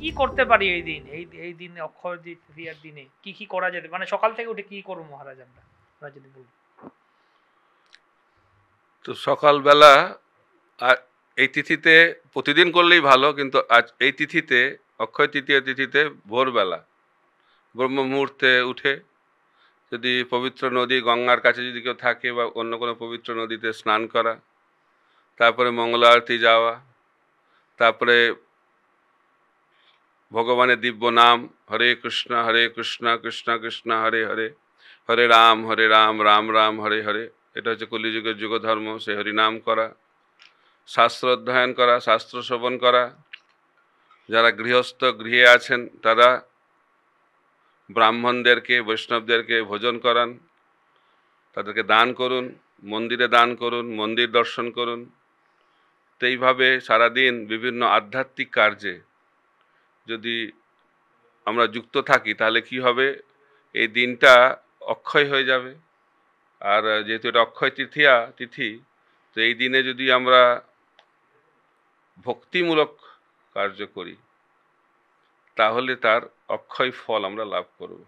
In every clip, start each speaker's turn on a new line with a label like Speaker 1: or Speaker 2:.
Speaker 1: কি করতে পারি এই দিন, এই দিন অক্ষয় তৃতীয়ার দিনে কি কি করা যেতে, মানে সকাল থেকে উঠে কি করবো মহারাজ আমরা যদি বলি।
Speaker 2: তো সকালবেলা এই তিথিতে প্রতিদিন করলেই ভালো, কিন্তু আজ এই তিথিতে অক্ষয় তৃতীয়া তিথিতে ভোরবেলা ব্রহ্ম মুহূর্তে উঠে যদি পবিত্র নদী গঙ্গার কাছে যদি কেউ থাকে বা অন্য কোনো পবিত্র নদীতে স্নান করা, তারপরে মঙ্গল আরতি যাওয়া, তারপরে ভগবানের দিব্য নাম হরে কৃষ্ণ কৃষ্ণ কৃষ্ণ হরে হরে, হরে রাম রাম রাম হরে হরে, এটা হচ্ছে কলিযুগের যুগধর্ম। সেই হরিনাম করা, শাস্ত্র অধ্যয়ন করা, শাস্ত্র শ্রবণ করা। যারা গৃহস্থ গৃহে আছেন তারা ব্রাহ্মণদেরকে বৈষ্ণবদেরকে ভোজন করান, তাদেরকে দান করুন, মন্দিরে দান করুন, মন্দির দর্শন করুন। তো এইভাবে সারাদিন বিভিন্ন আধ্যাত্মিক কার্যে যদি আমরা যুক্ত থাকি তাহলে কি হবে, এই দিনটা অক্ষয় হয়ে যাবে। আর যেহেতু এটা অক্ষয় তিথি, তো এই দিনে যদি আমরা ভক্তিমূলক কার্য করি তাহলে তার অক্ষয় ফল আমরা লাভ করব।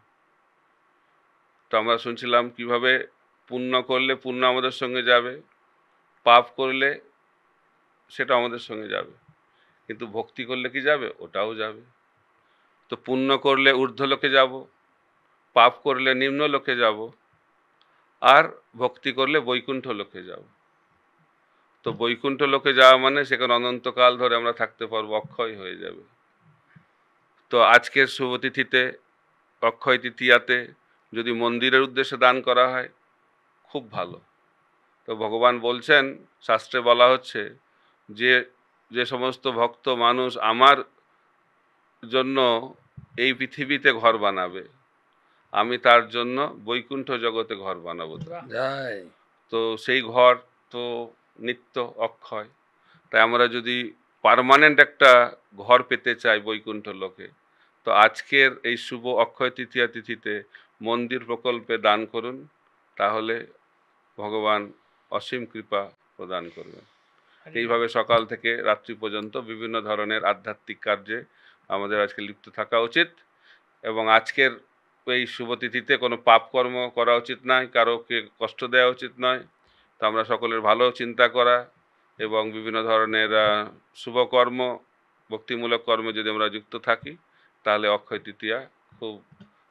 Speaker 2: তো আমরা শুনছিলাম কিভাবে পুণ্য করলে পুণ্য আমাদের সঙ্গে যাবে, পাপ করলে সেটা আমাদের সঙ্গে যাবে, কিন্তু ভক্তি করলে কি যাবে? ওটাও যাবে। তো পুণ্য করলে ঊর্ধ্বলোকে যাব, পাপ করলে নিম্ন লোকে যাব, আর ভক্তি করলে বৈকুণ্ঠ লোকে যাব। তো বৈকুণ্ঠ লোকে যাওয়া মানে সেখানে অনন্তকাল ধরে আমরা থাকতে পারবো, অক্ষয় হয়ে যাবে। তো আজকের শুভ তিথিতে অক্ষয় তৃতীয়াতে যদি মন্দিরের উদ্দেশ্যে দান করা হয় খুব ভালো। তো ভগবান বলছেন, শাস্ত্রে বলা হচ্ছে যে সমস্ত ভক্ত মানুষ আমার জন্য এই পৃথিবীতে ঘর বানাবে, আমি তার জন্য বৈকুণ্ঠ জগতে ঘর বানাবো। তো সেই ঘর তো নিত্য অক্ষয়। তাই আমরা যদি পার্মানেন্ট একটা ঘর পেতে চাই বৈকুণ্ঠ লোকে, তো আজকের এই শুভ অক্ষয় তৃতীয়া তিথিতে মন্দির প্রকল্পে দান করুন, তাহলে ভগবান অসীম কৃপা প্রদান করবেন। এইভাবে সকাল থেকে রাত্রি পর্যন্ত বিভিন্ন ধরনের আধ্যাত্মিক কার্যে আমাদের আজকে লিপ্ত থাকা উচিত। এবং আজকের এই শুভ তিথিতে কোনো পাপ কর্ম করা উচিত নয়, কারোকে কষ্ট দেওয়া উচিত নয়। তো আমরা সকলের ভালো চিন্তা করা এবং বিভিন্ন ধরনের শুভকর্ম, ভক্তিমূলক কর্মে যদি আমরা যুক্ত থাকি তাহলে অক্ষয় তৃতীয়া খুব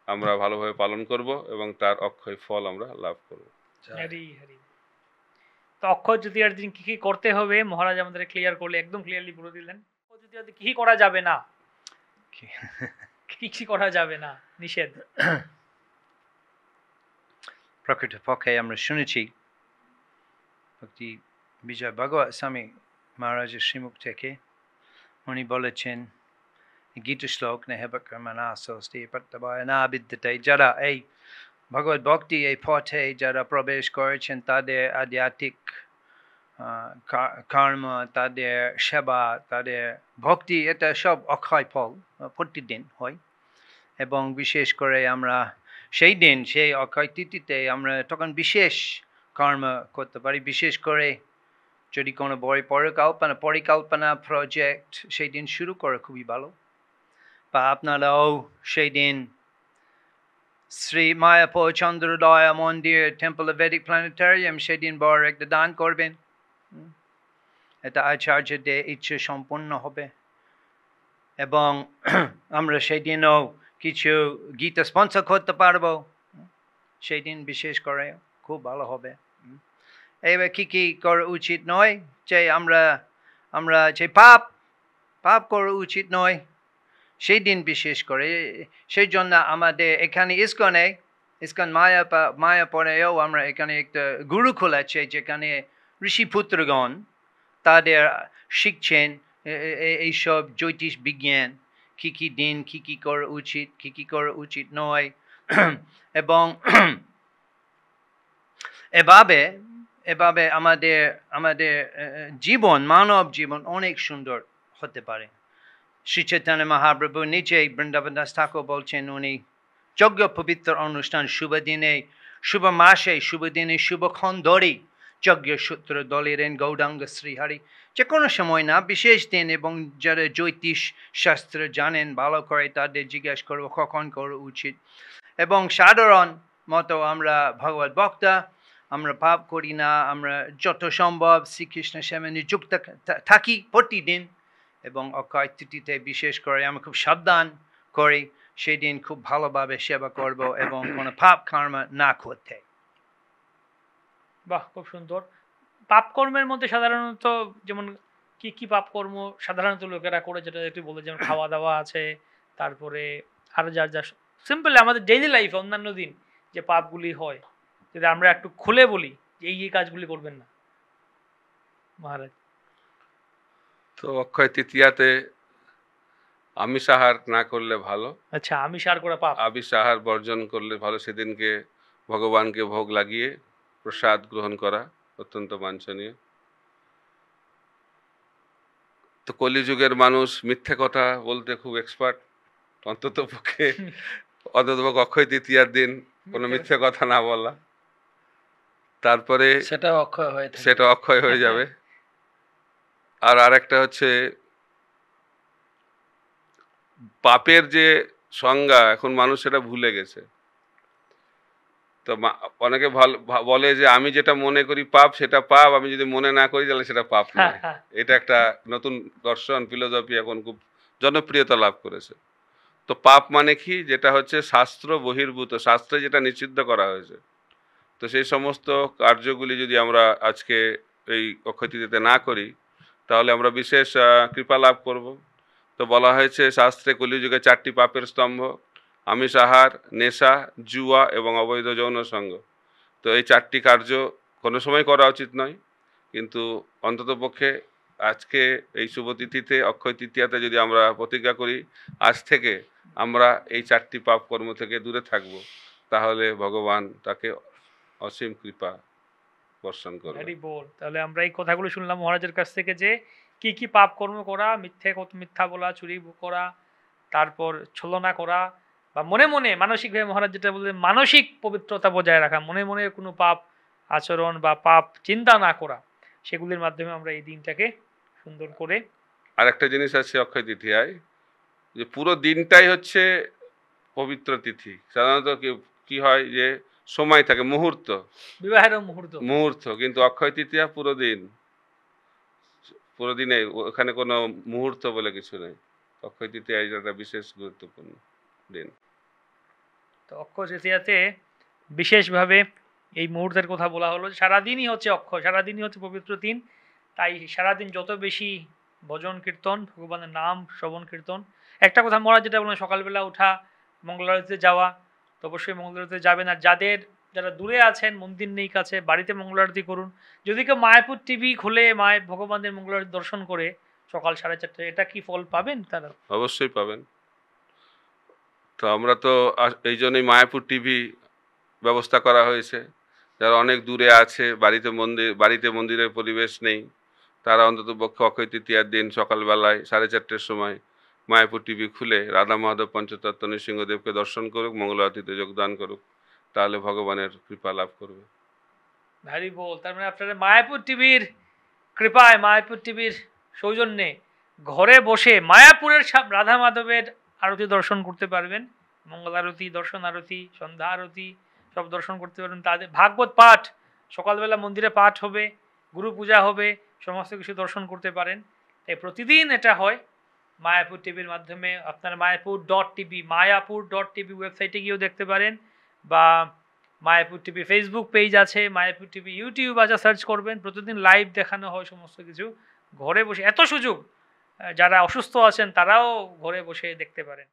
Speaker 2: আমরা ভালোভাবে পালন করব এবং তার অক্ষয় ফল আমরা লাভ করব।
Speaker 1: হরি হরি। তো অক্ষয় তৃতীয়ার দিন কি কি করতে হবে মহারাজ আমাদের ক্লিয়ার করলে, একদম ক্লিয়ারলি বলে দিলেন। অক্ষয় তৃতীয়ার দিন কি করা যাবে না, কি করা যাবে না, নিষেধ।
Speaker 3: প্রকৃতপক্ষে আমরা শুনেছি ভক্তি বিজয় ভগবত স্বামী মহারাজের শ্রীমুখ থেকে, উনি বলেছেন গীত শ্লোক যারা এই ভগবত ভক্তি এই পথে যারা প্রবেশ করেছেন তাদের আধ্যাত্মিক কর্ম, তাদের সেবা, তাদের ভক্তি, এটা সব অক্ষয় ফল প্রতিদিন হয়। এবং বিশেষ করে আমরা সেই দিন সেই অক্ষয় তিথিতে আমরা তখন বিশেষ কর্ম করতে পারি। বিশেষ করে যদি কোনো বড় পরিকল্পনা প্রজেক্ট সেই দিন শুরু করে খুবই ভালো। বা আপনারাও সেই দিন শ্রী মায়াপুর চন্দ্রোদয় মন্দির টেম্পল অফ ভেদিক প্ল্যানেটারিয়াম সেই দিন বড় একটা দান করবেন। এটা আচার্যদের ইচ্ছে সম্পূর্ণ হবে। এবং আমরা সেই দিনও কিছু গীতা স্পন্সর করতে পারবো, সেই দিন বিশেষ করে খুব ভালো হবে। এবার কি করা উচিত নয়, যে আমরা যে পাপ করা উচিত নয় সেই দিন বিশেষ করে। সেই জন্য আমাদের এখানে ইস্কন মায়াপুরেও আমরা এখানে একটা গুরুকুল আছে যেখানে ঋষিপুত্রগণ তাদের শিখছেন এইসব জ্যোতিষ বিজ্ঞান, কি দিন কি করা উচিত, কি করা উচিত নয়। এবং এভাবে আমাদের জীবন, মানব জীবন অনেক সুন্দর হতে পারে। শ্রী চৈতন্য মহাপ্রভু নিজেই বৃন্দাবন দাস ঠাকুর বলছেন, উনি যজ্ঞ পবিত্র অনুষ্ঠান শুভ দিনে, শুভ মাসে, শুভ দিনে, শুভক্ষণ ধরে যজ্ঞ সূত্র দলেরেন গৌরাঙ্গ শ্রীহরি, যে কোনো সময় না, বিশেষ দিন, এবং যারা জ্যোতিষ শাস্ত্র জানেন ভালো করে তাদের জিজ্ঞেস করবো কখন করা উচিত। এবং সাধারণ মতো আমরা ভগবত ভক্তা, আমরা পাপ করি না, আমরা যত সম্ভব শ্রীকৃষ্ণের সেবনে যুক্ত থাকি প্রতিদিন, এবং অক্ষয় তৃতীয়াতে বিশেষ করে আমরা খুব সাবধান করি সেই দিন খুব ভালোভাবে সেবা করব এবং কোনো পাপ কর্ম না করতে।
Speaker 1: বাহ, খুব সুন্দর। পাপ কর্মের মধ্যে সাধারণত যেমন কি কি পাপ কর্ম সাধারণত লোকেরা করে, যেটা একটু বলে, যেমন খাওয়া দাওয়া আছে, তারপরে আরো যা যা সিম্পল আমাদের ডেইলি লাইফে অন্যান্য দিন যে পাপগুলি হয়, যদি আমরা একটু খুলে বলি যে এই কাজগুলি করবেন না মহারাজ।
Speaker 2: তো অক্ষয় তৃতীয়াতে আমিষ আহার না করলে ভালো।
Speaker 1: আচ্ছা, আমিষ আহার করা পাপ।
Speaker 2: আমিষ আহার বর্জন করলে ভালো। সেদিনকে ভগবানকে ভোগ লাগিয়ে প্রসাদ গ্রহণ করা অত্যন্ত বাঞ্ছনীয়। তো কলিযুগের মানুষ মিথ্যে কথা বলতে খুব এক্সপার্ট, অন্তত পক্ষে অক্ষয় তৃতীয়ার দিন কোনো মিথ্যে কথা না বলা, তারপরে
Speaker 3: সেটা অক্ষয় হয়ে থাকে।
Speaker 2: সেটা অক্ষয় হয়ে যাবে। আর আরেকটা হচ্ছে পাপের যে সংজ্ঞা, এখন মানুষ সেটা ভুলে গেছে। তো অনেকে বলে যে আমি যেটা মনে করি পাপ সেটা পাপ, আমি যদি মনে না করি তাহলে সেটা পাপ নয়। এটা একটা নতুন দর্শন, ফিলোসফি এখন খুব জনপ্রিয়তা লাভ করেছে। তো পাপ মানে কি, যেটা হচ্ছে শাস্ত্র বহির্ভূত, শাস্ত্রে যেটা নিষিদ্ধ করা হয়েছে। তো সেই সমস্ত কার্যগুলি যদি আমরা আজকে এই অক্ষয় তৃতীয়াতে না করি তাহলে আমরা বিশেষ কৃপা লাভ করব। তো বলা হয়েছে শাস্ত্রে কলিযুগে 4টি পাপের স্তম্ভ: আমিষ আহার, নেশা, জুয়া এবং অবৈধ যৌন সঙ্গ। তো এই 4টি কার্য কোনো সময় করা উচিত নয়, কিন্তু অন্ততপক্ষে আজকে এই শুভ তিথিতে অক্ষয় তৃতীয়াতে যদি আমরা প্রতিজ্ঞা করি আজ থেকে আমরা এই 4টি পাপ কর্ম থেকে দূরে থাকব, তাহলে ভগবান তাকে অসীম কৃপা বর্ষণ করবে।
Speaker 1: তাহলে আমরা এই কথাগুলো শুনলাম মহারাজের কাছ থেকে, যে কি কি পাপ কর্ম করা, মিথ্যা বলা, চুরি করা, তারপর ছলনা করা, বা মনে মনে মানসিকভাবে মহারাজ যেটা বললেন মানসিক পবিত্রতা বজায় রাখা, মনে মনে কোনো পাপ আচরণ বা পাপ চিন্তা না করা, সেগুলির মাধ্যমে আমরা এই দিনটাকে সুন্দর করে।
Speaker 2: আর একটা জিনিস আছে অক্ষয় তৃতীয়ায়, যে পুরো দিনটাই হচ্ছে পবিত্র তিথি। সাধারণত কি হয় যে সময় থাকে, মুহূর্ত,
Speaker 1: বিবাহের মুহূর্ত,
Speaker 2: কিন্তু অক্ষয় তৃতীয়া পুরো দিনে, ওখানে কোনো মুহূর্ত বলে কিছু নেই। অক্ষয় তৃতীয়া একটা বিশেষ গুরুত্বপূর্ণ দিন।
Speaker 1: তো অক্ষয় তৃতীয়াতে বিশেষভাবে এই মুহূর্তের কথা বলা হলো। সারাদিনই হচ্ছে অক্ষয়, সারাদিনই হচ্ছে পবিত্র দিন। তাই সারাদিন যত বেশি ভজন কীর্তন, ভগবানের নাম শ্রবণ কীর্তন। একটা কথা মহারাজ যেটা বললেন, সকালবেলা ওঠা, মঙ্গলারতিতে যাওয়া, তো অবশ্যই মঙ্গলারতিতে যাবেন। আর যারা দূরে আছেন, মন্দির নেই কাছে, বাড়িতে মঙ্গলারতি করুন। যদি কেউ মায়াপুর টিভি খুলে ভগবানের মঙ্গলারতি দর্শন করে সকাল 4:30, এটা কি ফল পাবেন তারা?
Speaker 2: অবশ্যই পাবেন। তো আমরা তো এই জন্যই মায়াপুর টিভি ব্যবস্থা করা হয়েছে। যারা অনেক দূরে আছে, বাড়িতে মন্দিরের পরিবেশ নেই, তারা অন্তত পক্ষে অক্ষয় তৃতীয়ার দিন সকালবেলায় 4:30-র সময় মায়াপুর টিভি খুলে রাধা মাধব পঞ্চতত্ত্ব নৃসিংহদেবকে দর্শন করুক, মঙ্গলারতিতে যোগদান করুক, তাহলে ভগবানের কৃপা লাভ করবে।
Speaker 1: ভারী বল। তার মানে আপনারা মায়াপুর টিভির কৃপায়, মায়াপুর টিভির সৌজন্যে ঘরে বসে মায়াপুরের রাধা মাধবের আরতি দর্শন করতে পারবেন। মঙ্গল আরতি, দর্শন আরতি, সন্ধ্যা আরতি সব দর্শন করতে পারবেন। তাদের ভাগবত পাঠ, সকালবেলা মন্দিরে পাঠ হবে, গুরু পূজা হবে, সমস্ত কিছু দর্শন করতে পারেন। তাই প্রতিদিন এটা হয় মায়াপুর টিভির মাধ্যমে। আপনারা মায়াপুর.tv ওয়েবসাইটে গিয়েও দেখতে পারেন, বা মায়াপুর টিভি ফেসবুক পেজ আছে, মায়াপুর টিভি ইউটিউব আছে, সার্চ করবেন। প্রতিদিন লাইভ দেখানো হয় সমস্ত কিছু। ঘরে বসে এত সুযোগ, যারা অসুস্থ আছেন তারাও ঘরে বসে দেখতে পারেন।